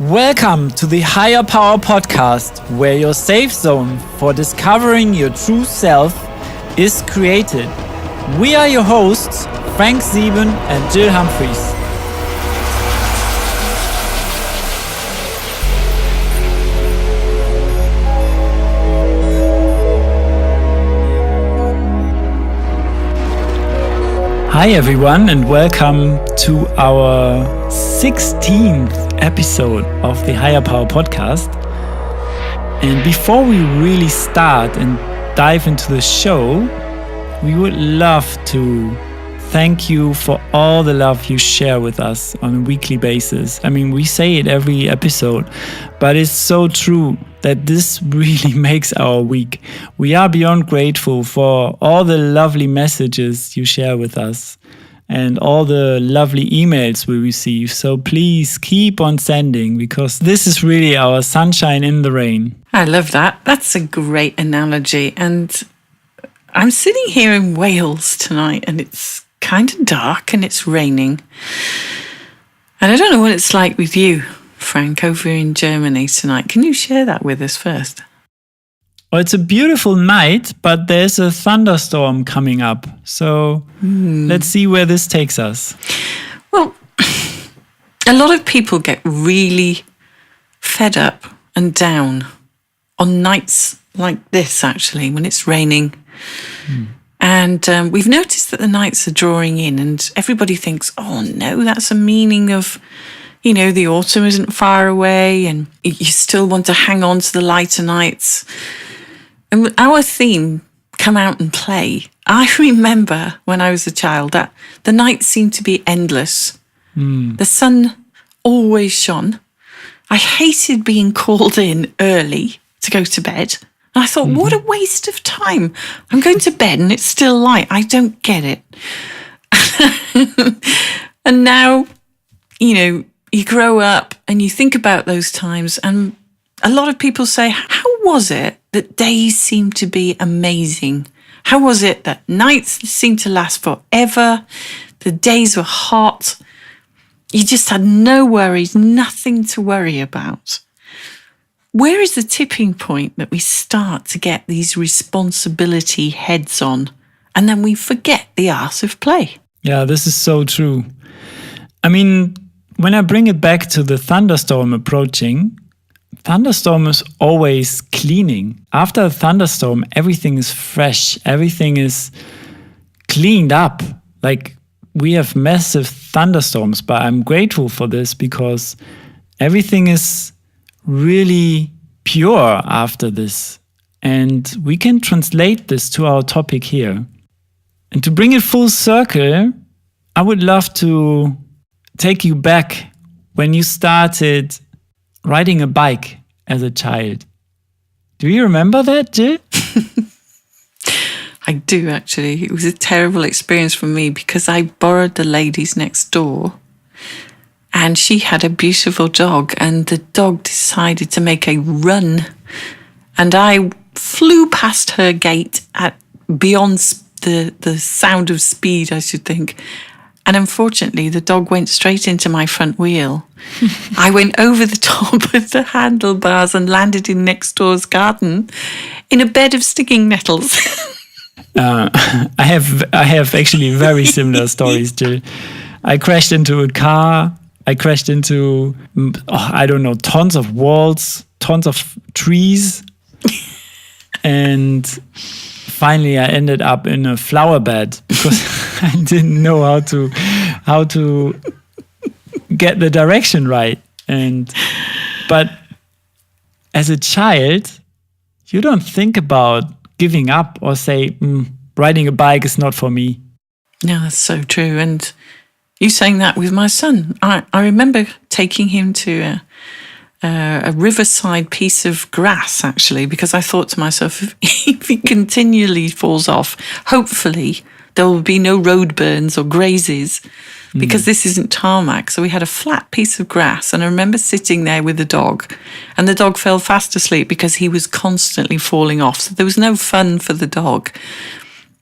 Welcome to the Higher Power Podcast, where your safe zone for discovering your true self is created. We are your hosts, Frank Sieben and Jill Humphreys. Hi everyone, and welcome to our 16th episode of the Higher Power Podcast. And before we really start and dive into the show, we would love to thank you for all the love you share with us on a weekly basis. I mean, we say it every episode, but it's so true that this really makes our week. We are beyond grateful for all the lovely messages you share with us and all the lovely emails we receive. So please keep on sending, because this is really our sunshine in the rain. I love that. That's a great analogy. And I'm sitting here in Wales tonight, and it's kind of dark and it's raining. And I don't know what it's like with you, Frank, over in Germany tonight. Can you share that with us first? Well, it's a beautiful night, but there's a thunderstorm coming up. So let's see where this takes us. Well, a lot of people get really fed up and down on nights like this, actually, when it's raining. And we've noticed that the nights are drawing in, and everybody thinks, oh no, that's a meaning of, you know, the autumn isn't far away and you still want to hang on to the lighter nights. And our theme, Come Out and Play, I remember when I was a child that the nights seemed to be endless. The sun always shone. I hated being called in early to go to bed. And I thought, what a waste of time. I'm going to bed and it's still light. I don't get it. And now, you know, you grow up and you think about those times, and a lot of people say, how was it that days seemed to be amazing? How was it that nights seemed to last forever? The days were hot. You just had no worries, nothing to worry about. Where is the tipping point that we start to get these responsibility heads on, and then we forget the art of play? Yeah, this is so true. I mean, when I bring it back to the thunderstorm approaching, thunderstorm is always cleaning. After a thunderstorm, everything is fresh. Everything is cleaned up. Like, we have massive thunderstorms, but I'm grateful for this because everything is really pure after this. And we can translate this to our topic here. And to bring it full circle, I would love to take you back when you started riding a bike as a child. Do you remember that, Jill? I do, actually. It was a terrible experience for me because I borrowed the ladies next door, and she had a beautiful dog, and the dog decided to make a run, and I flew past her gate at beyond the sound of speed, I should think. And unfortunately, the dog went straight into my front wheel. I went over the top of the handlebars and landed in next door's garden in a bed of stinging nettles. I have actually very similar stories, Jill. I crashed into a car. I crashed into, tons of walls, tons of trees. And finally, I ended up in a flower bed because I didn't know how to get the direction right. But as a child, you don't think about giving up or say, riding a bike is not for me. No, that's so true. And you saying that with my son. I remember taking him to a riverside piece of grass, actually, because I thought to myself, if he continually falls off, hopefully there will be no road burns or grazes, because this isn't tarmac. So we had a flat piece of grass, and I remember sitting there with the dog, and the dog fell fast asleep because he was constantly falling off. So there was no fun for the dog.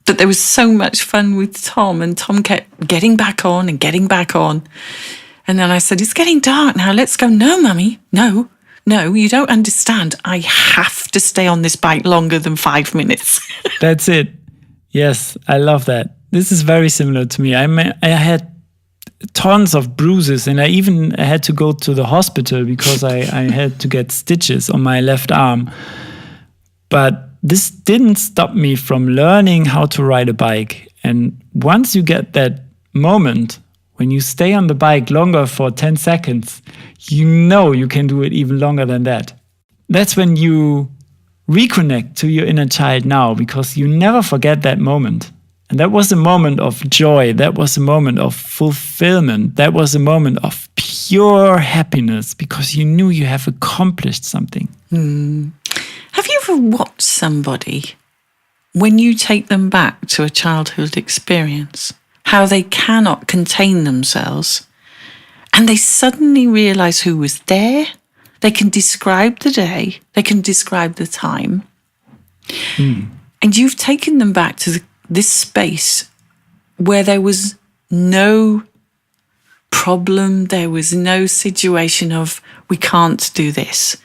But there was so much fun with Tom, and Tom kept getting back on and getting back on. And then I said, it's getting dark now. Let's go. No, Mummy. No, you don't understand. I have to stay on this bike longer than 5 minutes. That's it. Yes, I love that. This is very similar to me. I had tons of bruises, and I even had to go to the hospital because I had to get stitches on my left arm. But this didn't stop me from learning how to ride a bike. And once you get that moment, when you stay on the bike longer for 10 seconds, you know you can do it even longer than that. That's when you reconnect to your inner child now, because you never forget that moment. And that was a moment of joy. That was a moment of fulfillment. That was a moment of pure happiness because you knew you have accomplished something. Have you ever watched somebody, when you take them back to a childhood experience, how they cannot contain themselves and they suddenly realize who was there? They can describe the day, they can describe the time. And you've taken them back to this space where there was no problem, there was no situation of, we can't do this.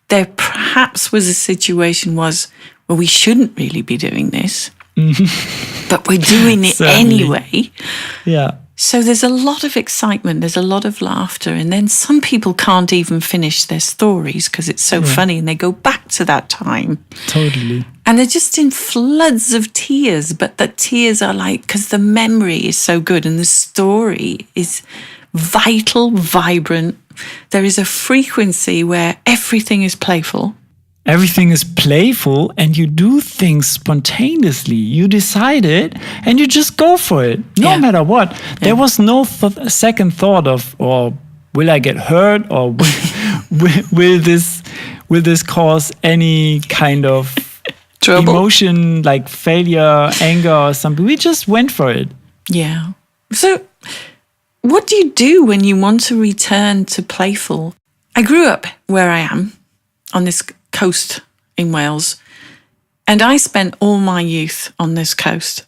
There perhaps was a situation well, we shouldn't really be doing this, but we're doing it anyway. Yeah. So there's a lot of excitement, there's a lot of laughter, and then some people can't even finish their stories because it's so funny, and they go back to that time. Totally. And they're just in floods of tears, but the tears are like, because the memory is so good and the story is vital, vibrant. There is a frequency where everything is playful. Everything is playful and you do things spontaneously. You decide it and you just go for it, no matter what. Yeah. There was no second thought of, or will I get hurt, or will this cause any kind of trouble, emotion like failure, anger or something. We just went for it. Yeah. So what do you do when you want to return to playful? I grew up where I am on this coast in Wales, and I spent all my youth on this coast.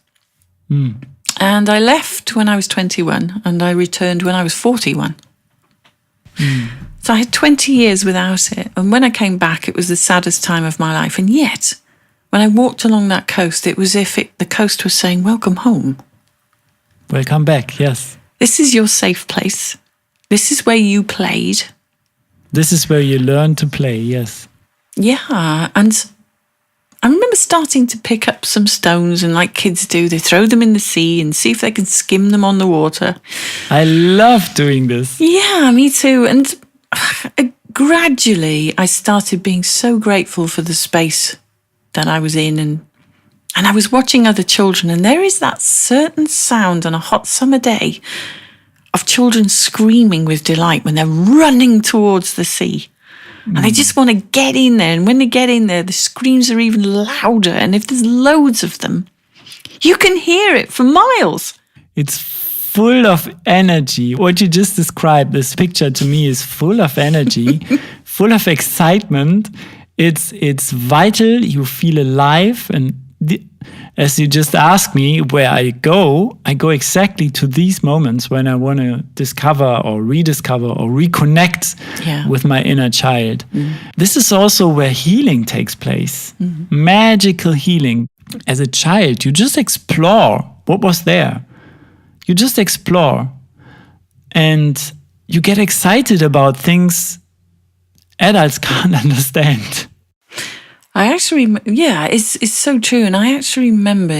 And I left when I was 21 and I returned when I was 41. So I had 20 years without it. And when I came back, it was the saddest time of my life. And yet, when I walked along that coast, it was as if the coast was saying, welcome home. Welcome back, yes. This is your safe place. This is where you played. This is where you learned to play, yes. Yeah, and I remember starting to pick up some stones, and like kids do, they throw them in the sea and see if they can skim them on the water. I love doing this. Yeah, me too. And gradually I started being so grateful for the space that I was in, and I was watching other children, and there is that certain sound on a hot summer day of children screaming with delight when they're running towards the sea. And they just want to get in there. And when they get in there, the screams are even louder. And if there's loads of them, you can hear it for miles. It's full of energy. What you just described, this picture to me is full of energy, full of excitement. It's vital. You feel alive. And as you just asked me where I go exactly to these moments when I want to discover or rediscover or reconnect with my inner child. This is also where healing takes place. Magical healing. As a child, you just explore what was there. You just explore. And you get excited about things adults can't understand. I actually, it's so true. And I actually remember,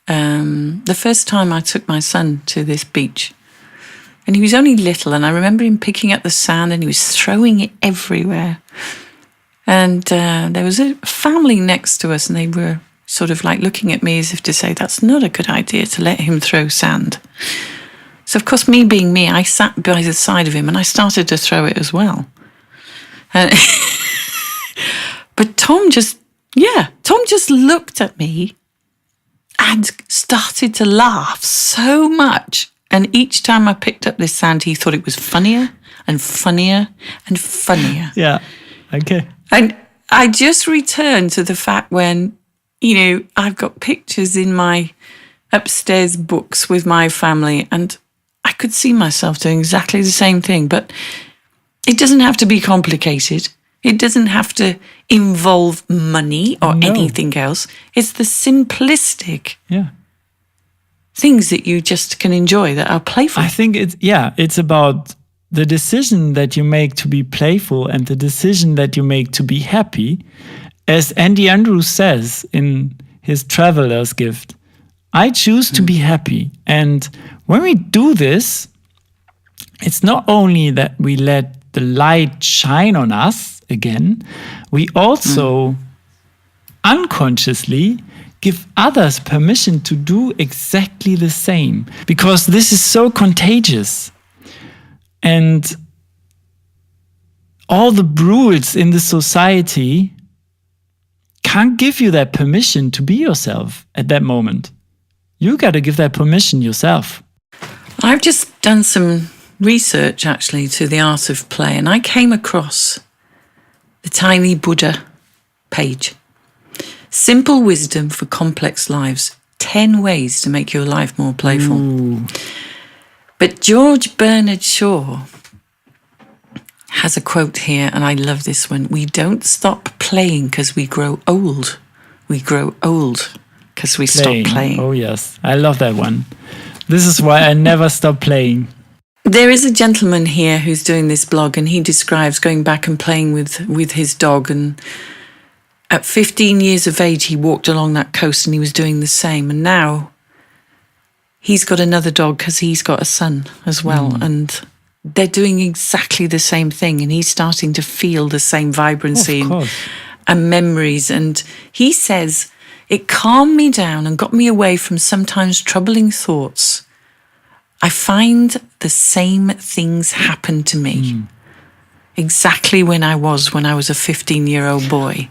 the first time I took my son to this beach, and he was only little, and I remember him picking up the sand and he was throwing it everywhere. And there was a family next to us, and they were sort of like looking at me as if to say, that's not a good idea to let him throw sand. So, of course, me being me, I sat by the side of him and I started to throw it as well. But Tom just looked at me and started to laugh so much. And each time I picked up this sand, he thought it was funnier and funnier and funnier. Yeah, okay. And I just returned to the fact when, I've got pictures in my upstairs books with my family, and I could see myself doing exactly the same thing, but it doesn't have to be complicated. It doesn't have to involve money or anything else. It's the simplistic things that you just can enjoy that are playful. I think it's about the decision that you make to be playful and the decision that you make to be happy. As Andy Andrews says in his Traveler's Gift, I choose to be happy. And when we do this, it's not only that we let the light shine on us again, we also unconsciously give others permission to do exactly the same, because this is so contagious. And all the rules in the society can't give you that permission to be yourself at that moment. You got to give that permission yourself. I've just done some research actually to the art of play, and I came across the Tiny Buddha page. Simple wisdom for complex lives. 10 ways to make your life more playful. Ooh. But George Bernard Shaw has a quote here, and I love this one. We don't stop playing because we grow old. We grow old because we stop playing. Oh, yes. I love that one. This is why I never stop playing. There is a gentleman here who's doing this blog, and he describes going back and playing with his dog. And at 15 years of age, he walked along that coast and he was doing the same. And now he's got another dog because he's got a son as well. And they're doing exactly the same thing. And he's starting to feel the same vibrancy and memories. And he says, it calmed me down and got me away from sometimes troubling thoughts. I find the same things happen to me exactly when I was a 15-year-old boy.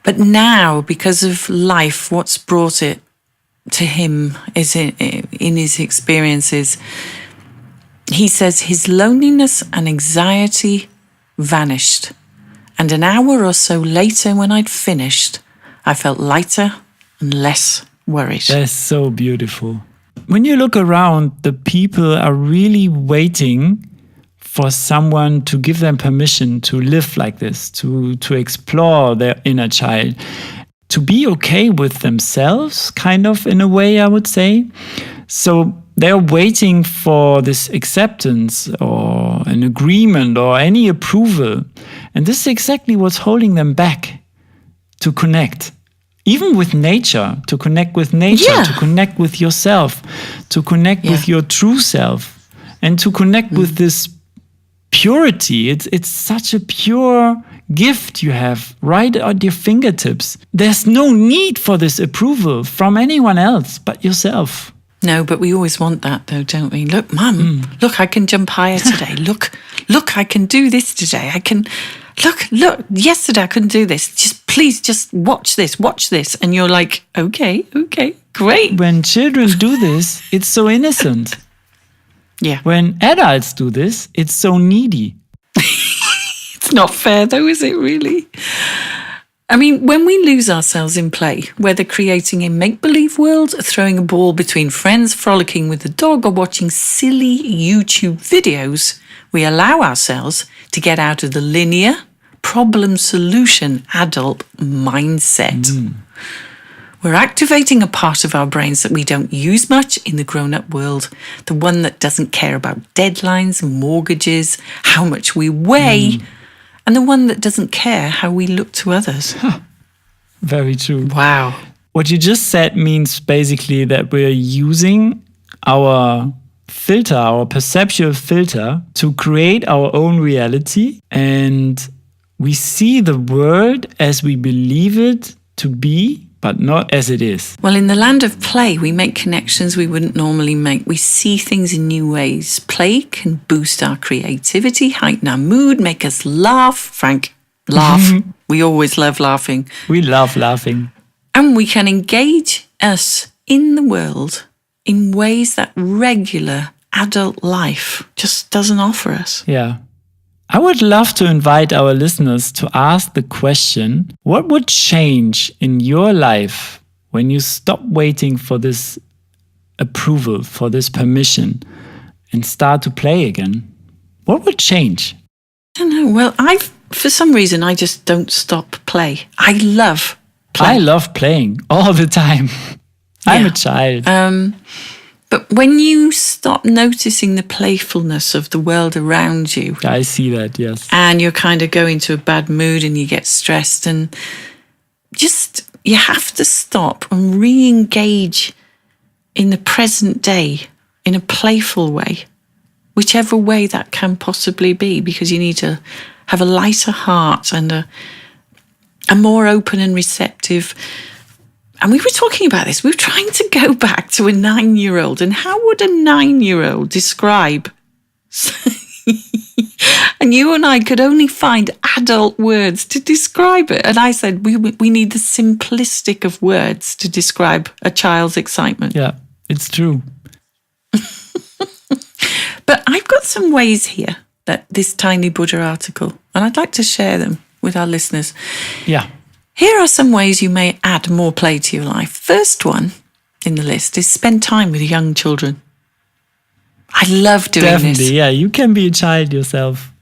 But now, because of life, what's brought it to him is in his experiences. He says his loneliness and anxiety vanished. And an hour or so later, when I'd finished, I felt lighter and less worried. That's so beautiful. When you look around, the people are really waiting for someone to give them permission to live like this, to explore their inner child, to be okay with themselves, kind of, in a way, I would say. So they're waiting for this acceptance or an agreement or any approval. And this is exactly what's holding them back to connect. Even with nature, to connect with nature, to connect with yourself, to connect with your true self, and to connect with this purity. It's such a pure gift you have right at your fingertips. There's no need for this approval from anyone else but yourself. No, but we always want that though, don't we? Look, Mum, look, I can jump higher today. Look, I can do this today. I can... Look, yesterday I couldn't do this. Please watch this. And you're like, okay, great. When children do this, it's so innocent. Yeah. When adults do this, it's so needy. It's not fair though, is it really? I mean, when we lose ourselves in play, whether creating a make-believe world, throwing a ball between friends, frolicking with the dog, or watching silly YouTube videos, we allow ourselves to get out of the linear, problem-solution adult mindset. We're activating a part of our brains that we don't use much in the grown-up world, the one that doesn't care about deadlines, mortgages, how much we weigh, and the one that doesn't care how we look to others. Very true. Wow. What you just said means basically that we're using our filter, our perceptual filter, to create our own reality, and we see the world as we believe it to be, but not as it is. Well, in the land of play, we make connections we wouldn't normally make. We see things in new ways. Play can boost our creativity, heighten our mood, make us laugh. Frank, laugh. We always love laughing. We love laughing. And we can engage us in the world in ways that regular adult life just doesn't offer us. Yeah. I would love to invite our listeners to ask the question, what would change in your life when you stop waiting for this approval, for this permission, and start to play again, what would change? I don't know. Well, for some reason, I just don't stop play. I love play. I love playing all the time. I'm a child. But when you stop noticing the playfulness of the world around you, I see that, yes. and you're kind of going to a bad mood and you get stressed, and you have to stop and re-engage in the present day in a playful way, whichever way that can possibly be, because you need to have a lighter heart and a more open and receptive. And we were talking about this. We were trying to go back to a 9-year-old, and how would a 9-year-old describe? And you and I could only find adult words to describe it. And I said, we need the simplistic of words to describe a child's excitement. Yeah, it's true. But I've got some ways here that this Tiny Buddha article, and I'd like to share them with our listeners. Yeah. Here are some ways you may add more play to your life. First one in the list is spend time with young children. I love doing this. Definitely, yeah. You can be a child yourself.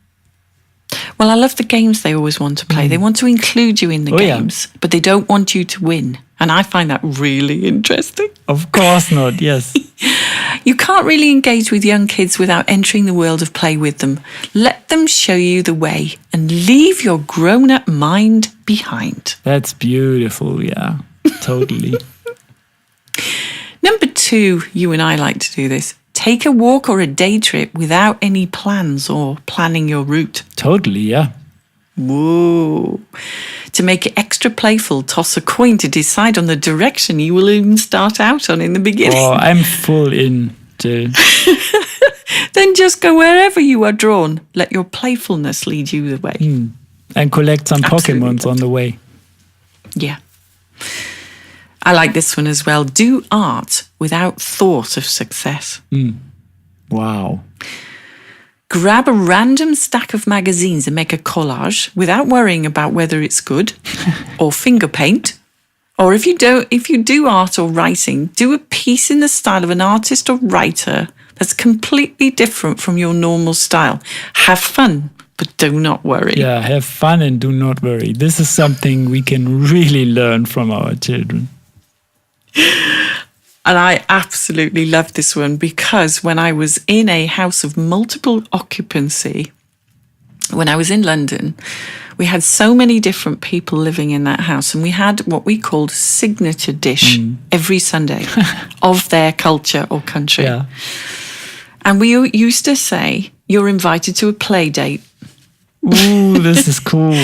Well, I love the games they always want to play. They want to include you in the games, but they don't want you to win. And I find that really interesting. Of course not, yes. You can't really engage with young kids without entering the world of play with them. Let them show you the way and leave your grown-up mind behind. That's beautiful, yeah. Totally. Number 2, you and I like to do this. Take a walk or a day trip without any plans or planning your route. Totally, yeah. Whoa. To make it extra playful, toss a coin to decide on the direction you will even start out on in the beginning. Oh, I'm full in, Jill. Then just go wherever you are drawn. Let your playfulness lead you the way. And collect some Absolutely. Pokemons on the way. Yeah. I like this one as well. Do art without thought of success. Wow. Grab a random stack of magazines and make a collage without worrying about whether it's good, or finger paint. Or if you do art or writing, do a piece in the style of an artist or writer that's completely different from your normal style. Have fun, but do not worry. Yeah, have fun and do not worry. This is something we can really learn from our children. And I absolutely love this one because when I was in a house of multiple occupancy, when I was in London, we had so many different people living in that house, and we had what we called signature dish every Sunday of their culture or country. Yeah. And we used to say, you're invited to a play date. Ooh, this is cool.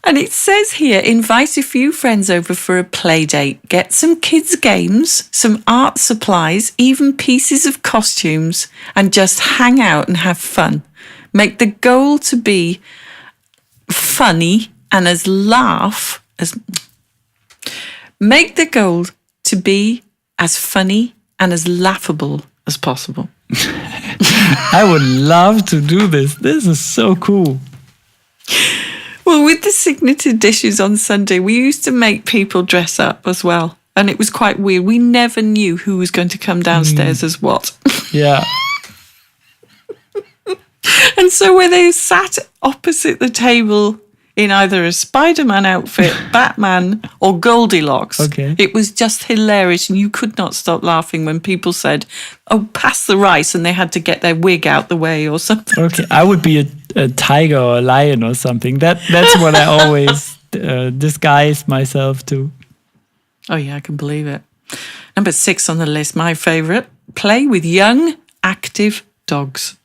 And it says here, invite a few friends over for a play date. Get some kids' games, some art supplies, even pieces of costumes, and just hang out and have fun. Make the goal to be funny and Make the goal to be as funny and as laughable as possible. I would love to do this. This is so cool. Well, with the signature dishes on Sunday, we used to make people dress up as well. And it was quite weird. We never knew who was going to come downstairs as what. Yeah. And so when they sat opposite the table in either a Spider-Man outfit, Batman, or Goldilocks, it was just hilarious. And you could not stop laughing when people said, oh, pass the rice, and they had to get their wig out the way or something. Okay, I would be a tiger or a lion or something. That's what I always disguise myself to. Oh, yeah, I can believe it. Number 6 on the list, my favourite, play with young, active dogs.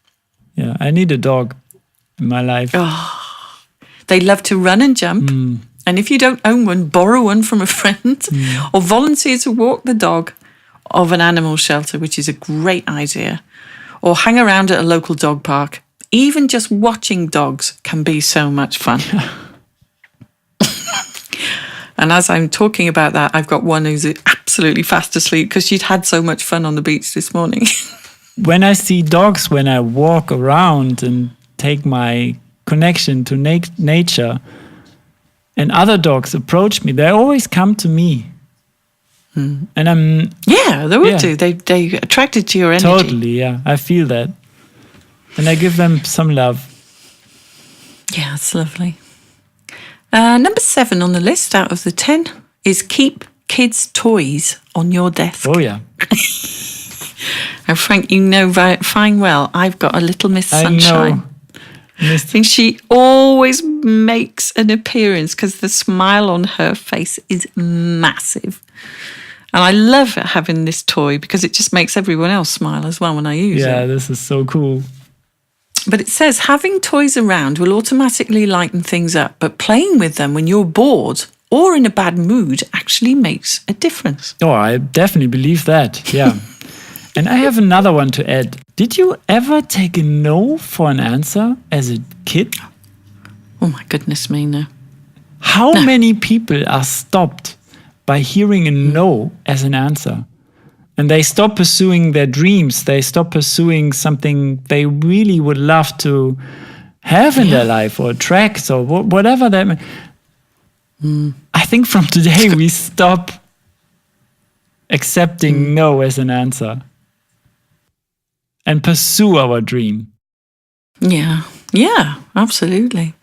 Yeah, I need a dog in my life. Oh, they love to run and jump. And if you don't own one, borrow one from a friend or volunteer to walk the dog of an animal shelter, which is a great idea, or hang around at a local dog park. Even just watching dogs can be so much fun. And as I'm talking about that, I've got one who's absolutely fast asleep because she'd had so much fun on the beach this morning. When I see dogs, when I walk around and take my connection to nature, and other dogs approach me, they always come to me. And I'm they will do. They attracted to your energy. totally, yeah, I feel that. And I give them some love. Yeah, it's lovely. Number 7 on the list out of the 10 is keep kids' toys on your desk. Oh, yeah. And Frank, you know fine well, I've got a little Miss Sunshine. I think she always makes an appearance because the smile on her face is massive. And I love having this toy because it just makes everyone else smile as well when I use it. Yeah, this is so cool. But it says having toys around will automatically lighten things up, but playing with them when you're bored or in a bad mood actually makes a difference. Oh, I definitely believe that, yeah. And I have another one to add. Did you ever take a no for an answer as a kid? Oh my goodness me, no. How many people are stopped by hearing a no as an answer? And they stop pursuing their dreams. They stop pursuing something they really would love to have in their life, or tracks, or whatever that may. I think from today we stop accepting no as an answer and pursue our dream. Yeah, absolutely.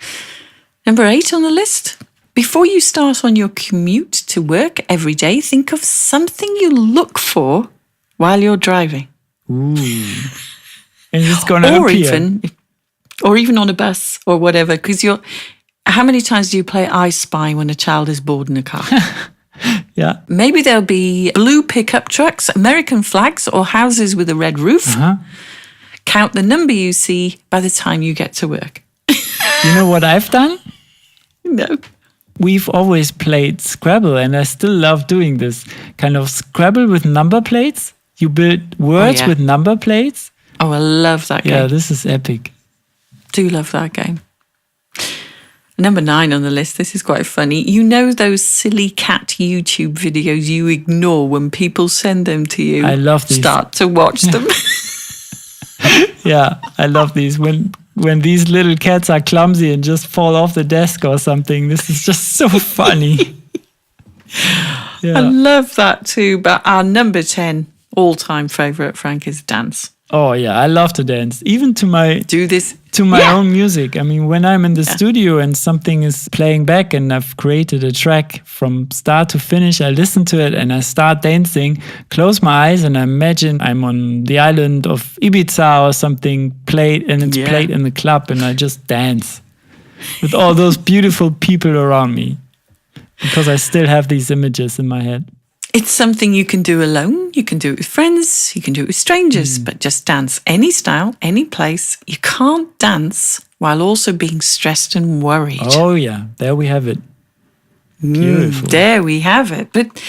Number 8 on the list. Before you start on your commute to work every day, think of something you look for while you're driving. Ooh. And it's going to appear. Or even on a bus or whatever. Because how many times do you play I Spy when a child is bored in a car? Yeah. Maybe there'll be blue pickup trucks, American flags, or houses with a red roof. Count the number you see by the time you get to work. You know what I've done? No. We've always played Scrabble, and I still love doing this kind of Scrabble with number plates. You build words with number plates. Oh, I love that game. Yeah, this is epic. Do love that game. Number 9 on the list. This is quite funny. You know those silly cat YouTube videos you ignore when people send them to you? I love these. Start to watch them. Yeah, I love these. When these little cats are clumsy and just fall off the desk or something, this is just so funny. Yeah. I love that too. But our number 10 all-time favourite, Frank, is dance. Oh yeah, I love to dance, even to my own music. I mean, when I'm in the studio and something is playing back and I've created a track from start to finish, I listen to it and I start dancing, close my eyes and I imagine I'm on the island of Ibiza or something, played in the club, and I just dance with all those beautiful people around me because I still have these images in my head. It's something you can do alone, you can do it with friends, you can do it with strangers, but just dance any style, any place. You can't dance while also being stressed and worried. Oh yeah, there we have it. Beautiful. There we have it. But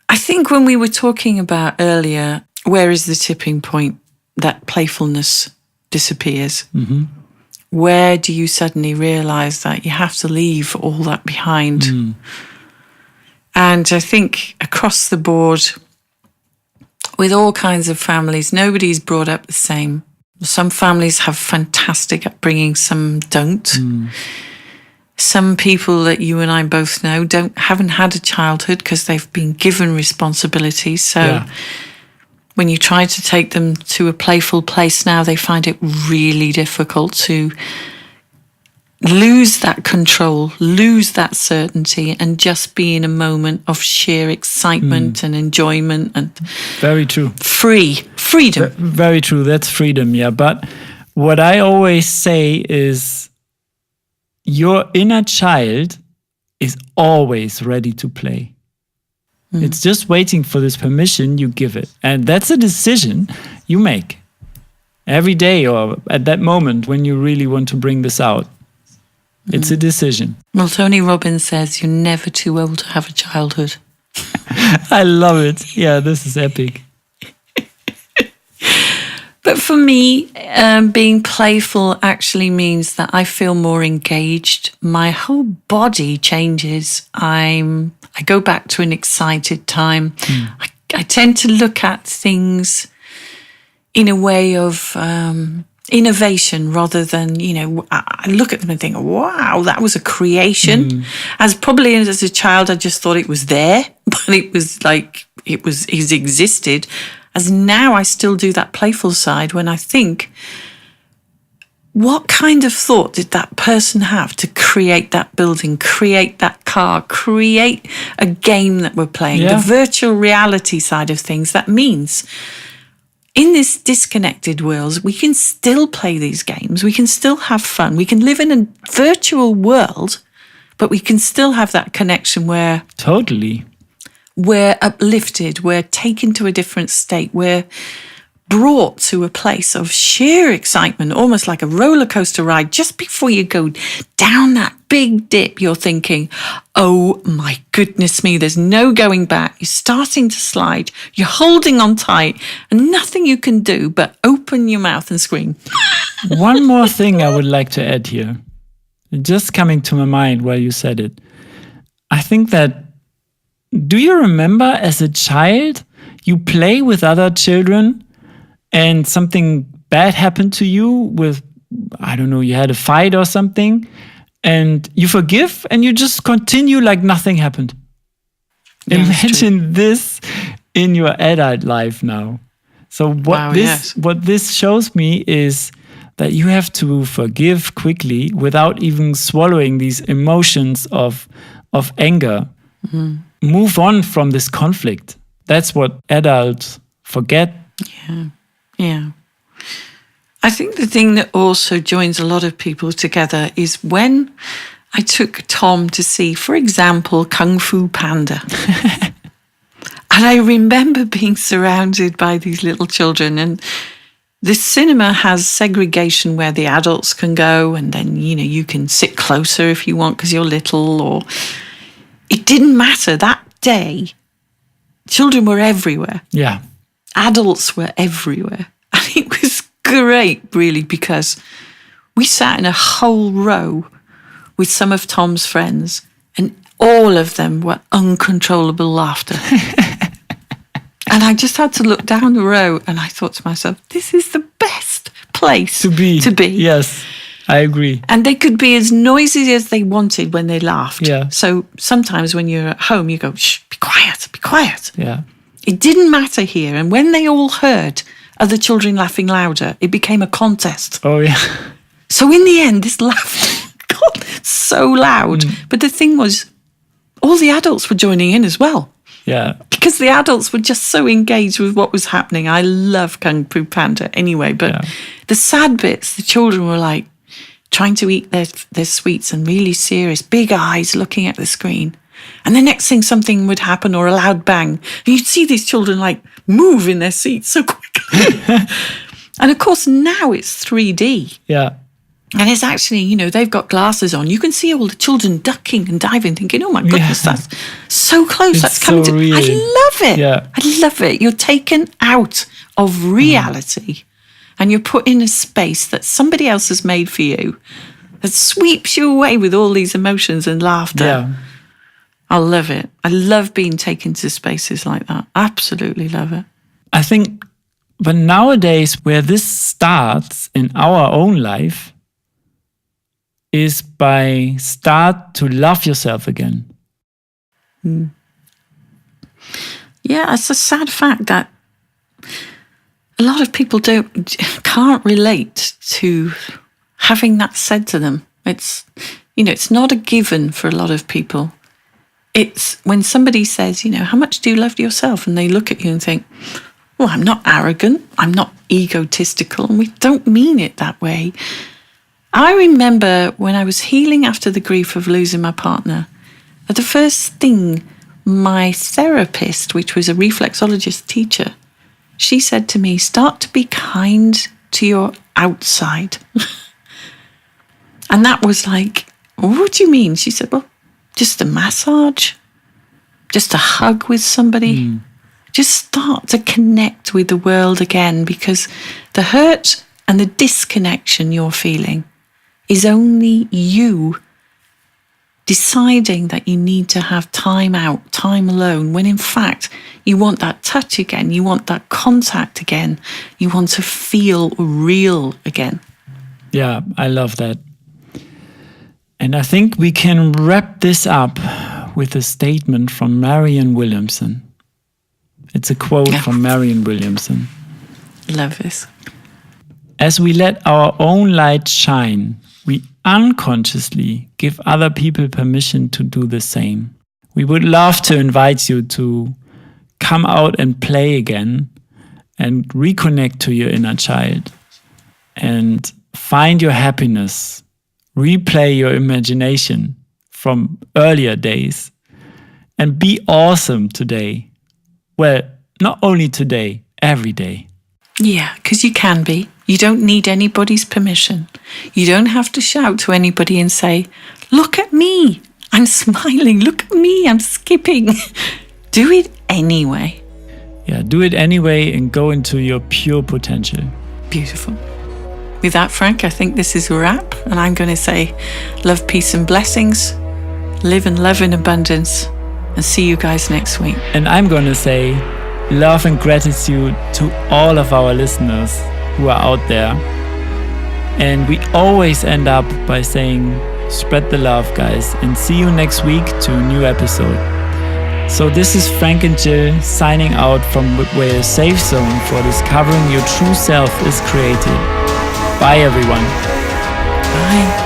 I think when we were talking about earlier, where is the tipping point that playfulness disappears? Mm-hmm. Where do you suddenly realise that you have to leave all that behind? And I think across the board, with all kinds of families, nobody's brought up the same. Some families have fantastic upbringing, some don't. Some people that you and I both know haven't had a childhood because they've been given responsibilities. So when you try to take them to a playful place now, they find it really difficult to lose that control, lose that certainty, and just be in a moment of sheer excitement and enjoyment and very true. Freedom. Very true. That's freedom, yeah. But what I always say is your inner child is always ready to play. It's just waiting for this permission, you give it. And that's a decision you make every day or at that moment when you really want to bring this out. It's a decision. Well, Tony Robbins says you're never too old to have a childhood. I love it. Yeah, this is epic. But for me, being playful actually means that I feel more engaged. My whole body changes. I go back to an excited time. I tend to look at things in a way of innovation rather than, I look at them and think, wow, that was a creation. As a child, I just thought it was there. but it was like, it existed. As now I still do that playful side when I think, what kind of thought did that person have to create that building, create that car, create a game that we're playing, the virtual reality side of things? That means in this disconnected world, we can still play these games. We can still have fun. We can live in a virtual world, but we can still have that connection where Totally. we're uplifted, we're taken to a different state, we're brought to a place of sheer excitement, almost like a roller coaster ride. Just before you go down that big dip, you're thinking, oh my goodness me, there's no going back. You're starting to slide, you're holding on tight, and nothing you can do but open your mouth and scream. One more thing I would like to add here, just coming to my mind while you said it. I think that, do you remember as a child, you play with other children and something bad happened to you with, I don't know, you had a fight or something, and you forgive and you just continue like nothing happened. Yeah, Imagine this in your adult life now. So what this shows me is that you have to forgive quickly without even swallowing these emotions of anger. Mm-hmm. Move on from this conflict. That's what adults forget. Yeah. I think the thing that also joins a lot of people together is when I took Tom to see, for example, Kung Fu Panda. And I remember being surrounded by these little children, and the cinema has segregation where the adults can go, and then, you can sit closer if you want because you're little, or it didn't matter. That day, children were everywhere. Yeah. Adults were everywhere. And it was great, really, because we sat in a whole row with some of Tom's friends, and all of them were uncontrollable laughter. And I just had to look down the row, and I thought to myself, this is the best place to be. Yes, I agree. And they could be as noisy as they wanted when they laughed. Yeah. So sometimes when you're at home, you go, shh, be quiet, be quiet. Yeah. It didn't matter here. And when they all heard other children laughing louder, it became a contest. Oh, yeah. So in the end, this laughter got so loud. But the thing was, all the adults were joining in as well. Yeah. Because the adults were just so engaged with what was happening. I love Kung Fu Panda anyway. But the sad bits, the children were like trying to eat their sweets and really serious, big eyes looking at the screen. And the next thing, something would happen or a loud bang. And you'd see these children like move in their seats so quickly. And of course, now it's 3D. Yeah. And it's actually, they've got glasses on. You can see all the children ducking and diving, thinking, oh my goodness, that's so close. That's coming to... real. I love it. Yeah. I love it. You're taken out of reality and you're put in a space that somebody else has made for you that sweeps you away with all these emotions and laughter. Yeah. I love it. I love being taken to spaces like that. Absolutely love it. I think, but nowadays where this starts in our own life is by start to love yourself again. Yeah, it's a sad fact that a lot of people can't relate to having that said to them. It's, it's not a given for a lot of people. It's when somebody says, how much do you love yourself? And they look at you and think, well, I'm not arrogant. I'm not egotistical. And we don't mean it that way. I remember when I was healing after the grief of losing my partner, that the first thing my therapist, which was a reflexologist teacher, she said to me, start to be kind to your outside. And that was like, what do you mean? She said, well, just a massage, just a hug with somebody. Just start to connect with the world again, because the hurt and the disconnection you're feeling is only you deciding that you need to have time out, time alone, when in fact you want that touch again, you want that contact again, you want to feel real again. Yeah, I love that. And I think we can wrap this up with a statement from Marianne Williamson. It's a quote from Marianne Williamson. Love this. As we let our own light shine, we unconsciously give other people permission to do the same. We would love to invite you to come out and play again and reconnect to your inner child and find your happiness, replay your imagination from earlier days, and be awesome today. Well, not only today, every day. Yeah, because you can be. You don't need anybody's permission. You don't have to shout to anybody and say, look at me, I'm smiling, look at me, I'm skipping. Do it anyway. Yeah, do it anyway and go into your pure potential. Beautiful. With that, Frank, I think this is a wrap. And I'm going to say love, peace and blessings. Live and love in abundance. And see you guys next week. And I'm going to say love and gratitude to all of our listeners who are out there. And we always end up by saying, spread the love, guys. And see you next week to a new episode. So this is Frank and Jill signing out from where a safe zone for discovering your true self is created. Bye, everyone. Bye.